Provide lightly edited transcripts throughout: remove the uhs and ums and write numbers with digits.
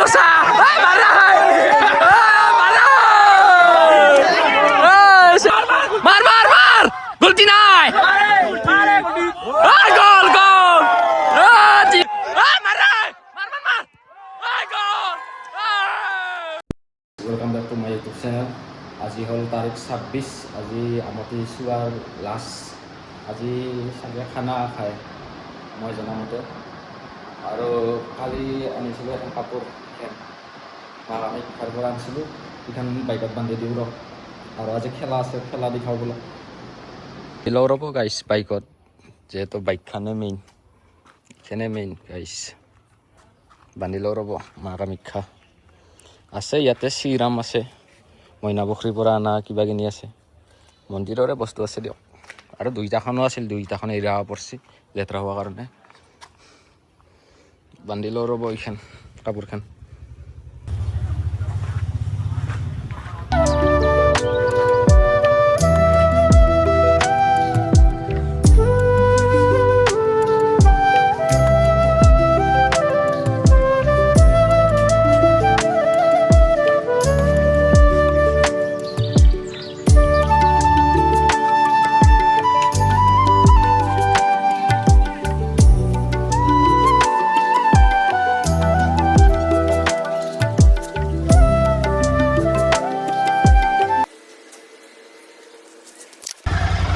kursa. Mar. Gol tinay. Gol. Welcome back to my YouTube channel. আজি হল তারিখ 26, আজি Amati চুৱাৰ last. আজি চাগে খানা খায় মই জনামতে। আৰু কালি আনিছিলোঁ এখন কাপোৰ আমি ঘৰ পৰা আনিছিলোঁ, এইখন বাইকত বান্ধি দিওঁ ৰ। আৰু আজি খেলা আছে, খেলা দেখাওঁ বোলে দিলও ৰ'ব গাইছ বাইকত, যিহেতু বাইকখনে মেইন গাইছ। বান্ধিলেও ৰ'ব মা কামাখ্যা আছে, ইয়াতে শ্ৰীৰাম আছে, মইনা পুখুৰীৰ পৰা অনা কিবা কিনি আছে, মন্দিৰৰে বস্তু আছে দিয়ক। আৰু দুইটাখনো আছিল, দুইটাখন এৰা পৰছি লেতেৰা হোৱাৰ কাৰণে। বান্ধিলেও ৰ'ব এইখন কাপোৰখন।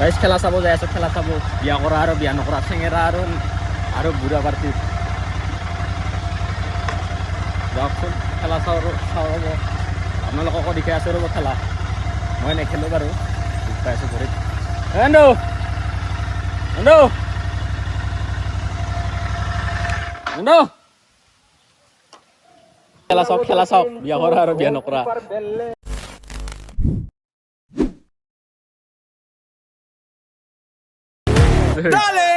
গাইজ খেলা চাব যাই আছোঁ, খেলা চাব। বিয়া কৰা আৰু বিয়া নকৰা, চেঙেৰা আৰু বুঢ়া পাৰ্টি। যাওকচোন খেলা চাওঁ ৰ'ব, আপোনালোককো দেখাই আছোঁ ৰ'ব খেলা। মই নেখেলোঁ বাৰু, পাই আছোঁ ভৰিত। খেলা চাওক বিয়া কৰা আৰু বিয়া নকৰা। Dale,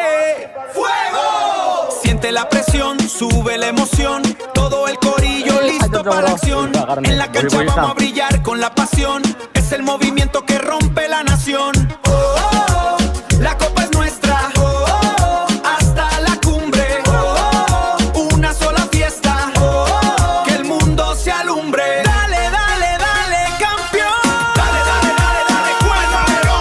fuego. Siente la presión, sube la emoción. Todo el corillo listo para la acción. En la cancha vamos a brillar con la pasión. Es el movimiento que rompe la nación. Oh, oh, oh. La copa es nuestra. Oh, oh, oh. Hasta la cumbre. Oh, oh, oh. Una sola fiesta. Oh, oh, oh. Que el mundo se alumbre. Dale, dale, dale, campeón. Dale, dale, dale, dale, cuéntamelo.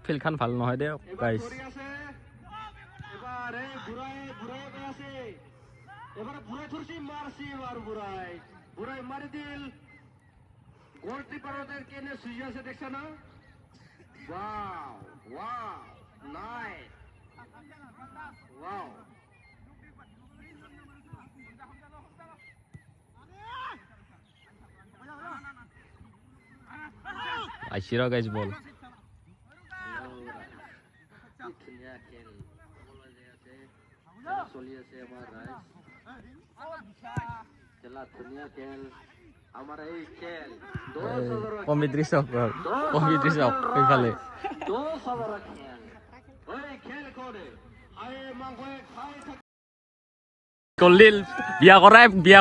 ফিল্ডখন ভাল নহয় দিয়ক guys. আহিছে ৰ guys বল। চলি আছে আমাৰ ৰাইজ, খেলা ধুনীয়া খেল। আমাৰ এই খেল কমিটি চক সেইফালে গল দিল। বিয়া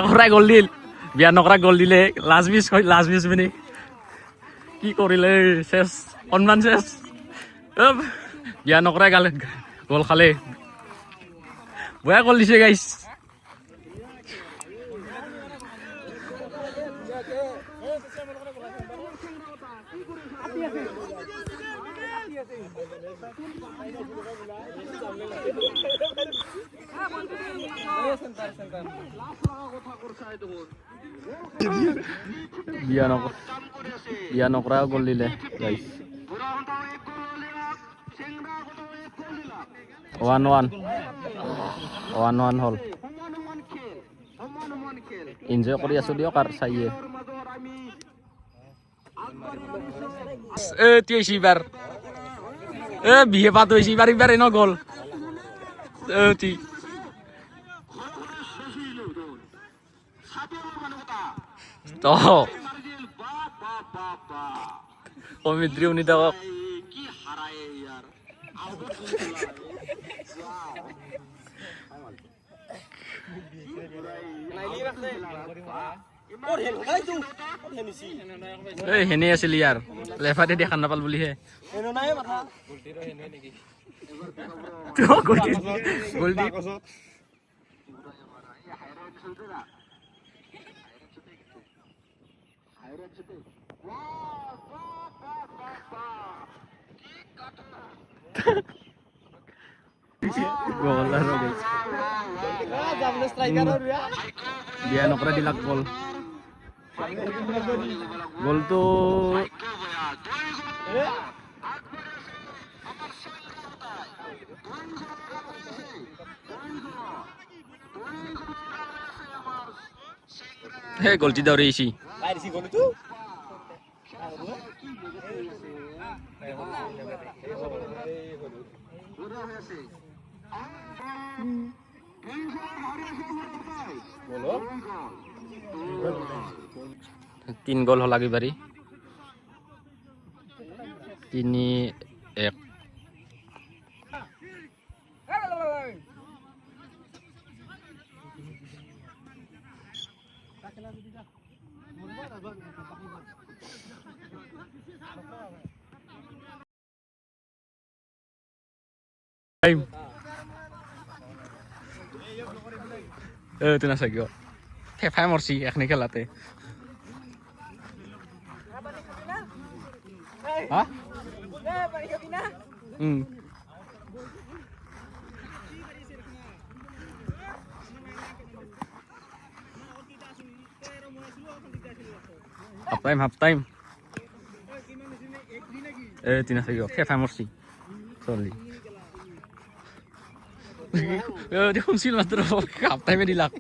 কৰাই গল দিল, বিয়া নকৰা গল দিলে। লাষ্ট মিছ মানে কি কৰিলে, চেছ সন্মান চেছ। বিয়া নকৰাই গল খালে, বয়া গল দিছে গাইছ। বিয়া নকৰা গল দিলে গাইছ। 1-1 হল। এনজয় কৰি আছো দিয়ক আৰু চাইয়ে। এইবাৰ বিহে পাত হৈছে, এইবাৰ এনে গ'ল। কমিত্ৰী উনি থাকক। হেনে আছিল ইয়াৰ লেফাতে দেখা নাপাল বুলিহে। Tuh, Goldie. Gol lah guys. Dia nokra di gol. Gol tuh golची दावरी Ishi तीन गोल होला की बारी 3-1 time itu nasa gyo kayak famous sih eknik kelate hah half time tina sa gyo kayak famous sih sorry dia kunsil matro half time dilak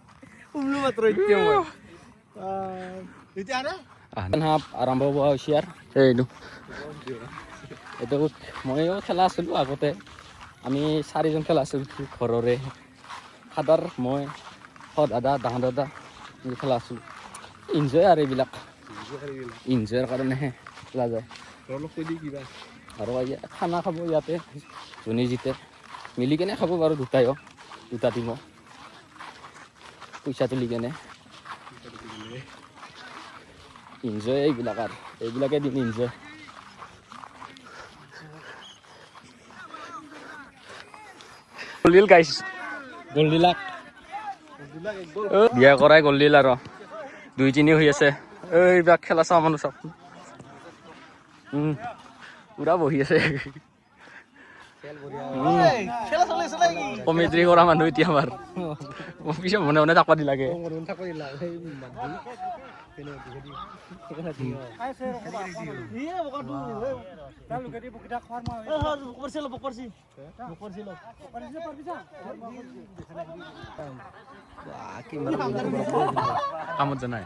Umlu matro itu itu ada half আৰম্ভ হোৱা হৈছে আৰু এইটো মইও খেলা আছিলোঁ আগতে আমি 4জন খেলা আছিলোঁ ঘৰৰে ফাদাৰ মই দাদা ডাঙৰ দাদা খেলা আছিলোঁ এনজয় আৰু এইবিলাক এনজয়ৰ কাৰণেহে খেলা যায় আৰু খানা খাব ইয়াতে যোনে জিতে মিলি কেনে খাব বাৰু দুটা টিমো পইচা তুলি কেনে এনজয় এইবিলাকে দিন এনজয় গল গাইছ গল দিলাক বিয়া কৰাই গল দিল আৰু 2-3 হৈ আছে এইবিলাক খেলা চাওঁ মানুহ চব পুৰা বহি আছে কমেড্ৰি কৰা মানুহ এতিয়া আমাৰ পিছত মনে মনে থাকবা দি লাগে কামত জানাই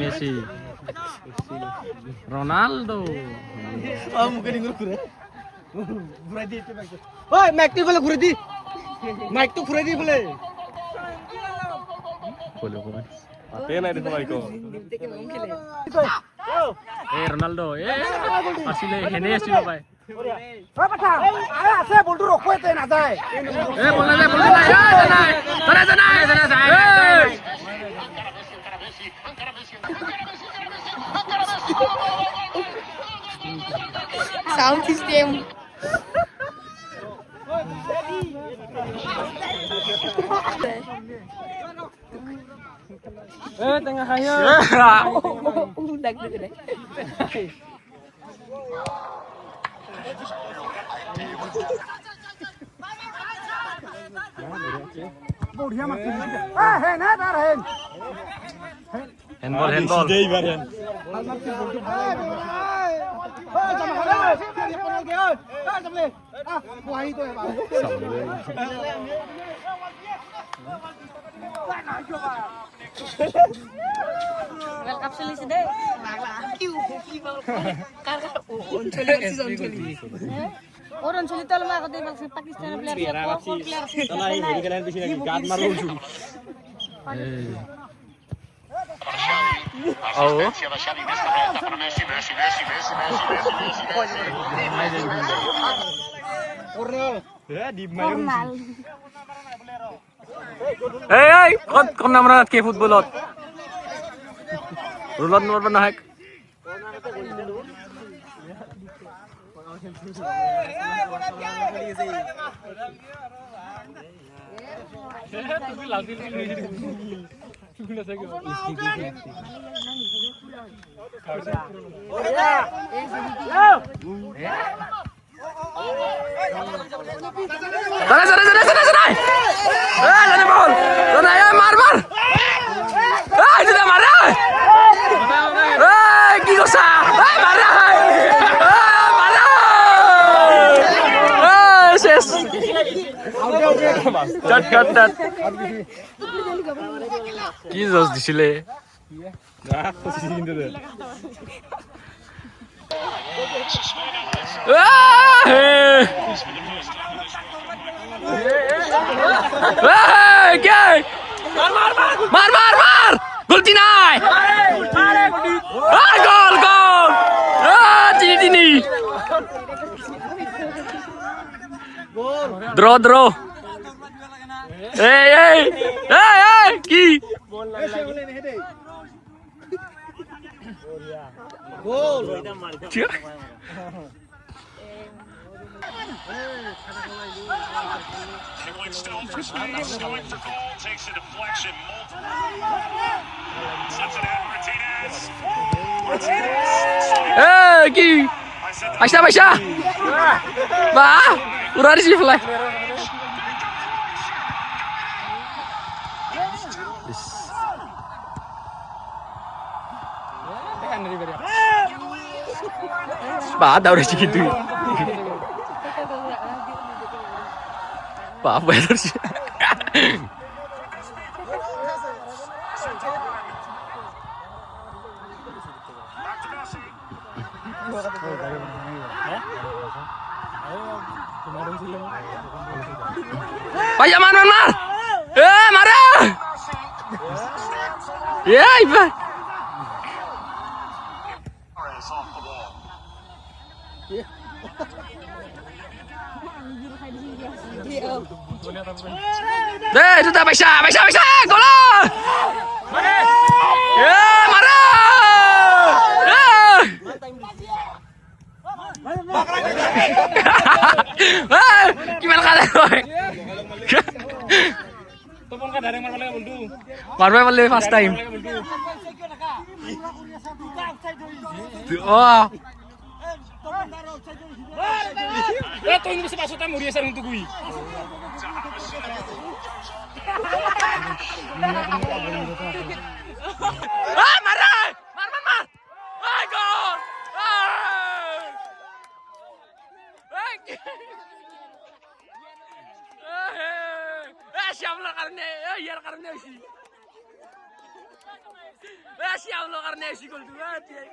Messi Ronaldo Oi, mic tu boleh ঘুরে দি mic tu ঘুরে দি boleh Ate na dito ko. Ronaldo asile hene asilo bai. Oi patha ase bol tu rokho ete na jay Bol na jana Sound system. tengah hayo Udah gede. बढ़िया मत है ना तार है handball दे बार वही तो है Welcome sini sedih. Kiu, kiu. Karena oncholi. Orang sulit tol mah kate bangsa Pakistan player Oh. Hey, kau nama mana ke footballot? Rulon nomor berapa hek? Sana. Sana bol. Sana ya mar. Sudah marah. Ki dosa. Marah. Ses. Cut. Jesus disile. Mar! Gol tinay! Gol! Tini! Draw! Hey! Ki! Gol! Stone for space, going for goal, takes a deflection. Sets it out, Martinez. Ki! Baisha! Ba! Udah di flag. Ba, dah udah segitu. Apa ya terus? Payah mar! Marah! Ya, iba. Itu dah Baisha, gol! Ya, marah! Gimana kalian, boy? Marwah balik first time. Oh. Tuh ini bisa masuk tamu dia sering tugui. Marah! Mar! Gol! Siap lo karena sih. Siap lo karena sih gol dua dia.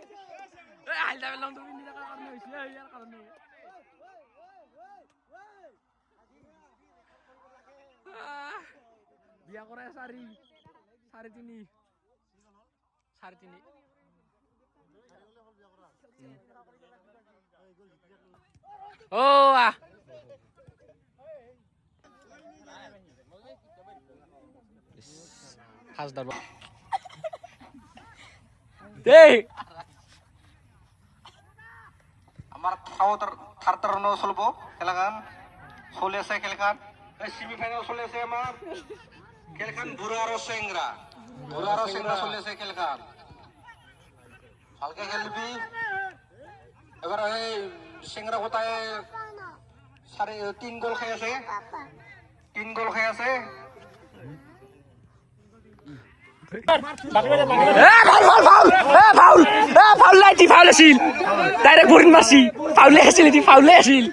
Dah bilang tuh ini karena sih ya karena. Dia Korea Sari ini. Oh ah. Khas dar. Deh. আমার খাও থার্টারনো চলবো খেলাখান চলে আছে খেলখান semifinal চলে আছে আমার খেলখান বুড়া আর সেংরা চলে আছে খেলখান হালকা খেলবি এবার এই সেংরা কোথায় 3 গোল খেয়ে আছে 3 গোল খেয়ে আছে Faul lagi, faul hasil. Direct burin masih. Faul hasil.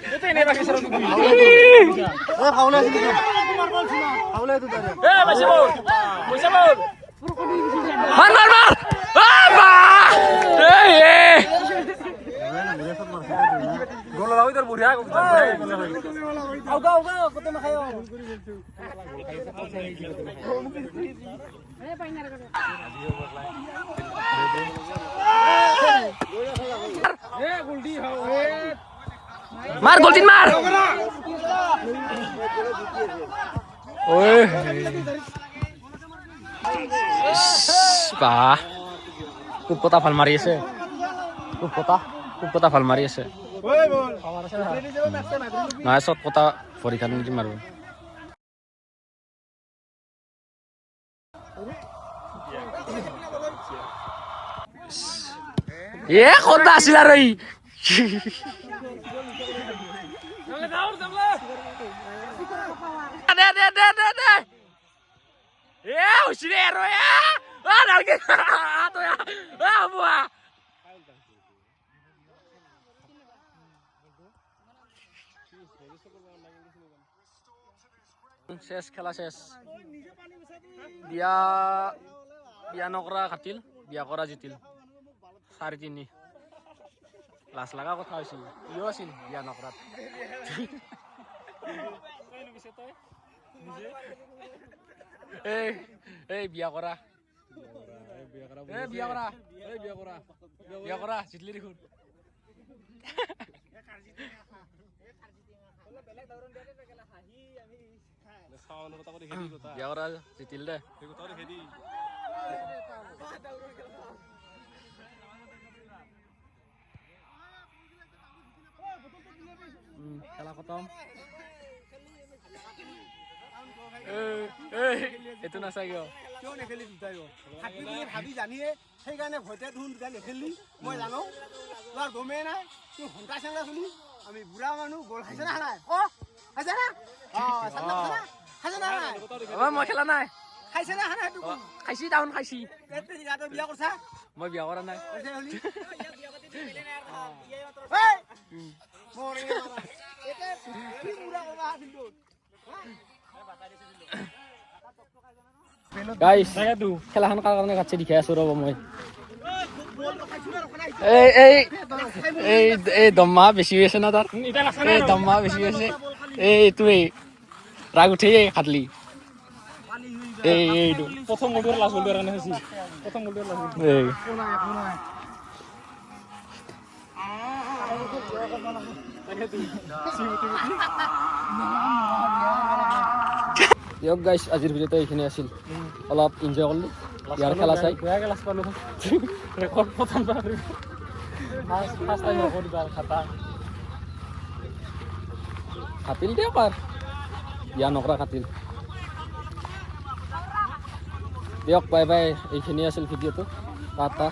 Mar. Apa? Aw, kuto na kayo. Mar, Golden Mar! Oi! Bah! খুব কথা ভাল মাৰি আছে খুব কথা ভাল মাৰি আছে নাই চব কথা ভৰি খান নেকি মাৰো ক'ত আছিল আৰু ই দে হৈছে দে আৰু নালগে বুৱা শেষ খেলা শেষ বিয়া নকৰা খাটিল বিয়া কৰা জিতিল 4-3 লাজ লগা কথা হৈছিল ইও আছিল বিয়া নকৰাত এই বিয়া কৰা বিয়া কৰা জিতলি দেখোন বিয়া কৰা জিতিল দে খেলা খতম এইটো নাচাই কিয় কিয় নেখেলি দুটাই থাকি বুলি ভাবি জানিয়ে সেইকাৰণে ভয়তে ধুন দুটা নেখেলি মই জানো তোৰ গমেই নাই তোৰ ঘণ্টা চেংলা চলি আমি বুঢ়া মানুহ গ'ল খাইছে না নাই খাইছে না খাইছে না মই খেলা নাই খাইছে না নাই খাইছি টাউন খাইছি বিয়া কৰিছা মই বিয়া কৰা নাই গাইস খেলাখন কাৰ কাৰণে কাটছে দেখাই আছো ৰ'ব মই এই দম্মা বেছি হৈ আছে না তাৰ এই দম্মা বেছি হৈ আছে এইটোৱেই ৰাগ উঠে খাটলি এইটো প্ৰথম গ'লটো লাষ্ট গ'লটো কাৰণে হৈছে প্ৰথম গ'লটো লাষ্ট দিয়ক গাইছ আজিৰ ভিডিঅ'টো এইখিনি আছিল অলপ এনজয় কৰিলোঁ ইয়াৰ খেলা চাই বেয়া ক্লাছ পালোঁ ৰেকৰ্ড প্ৰথম ফাৰ্ষ্ট টাইম ৰেকৰ্ড খাটিল দিয়ক আৰু বিয়া নকৰা খাটিল দিয়ক বাই বাই এইখিনি আছিল ভিডিঅ'টো টাটা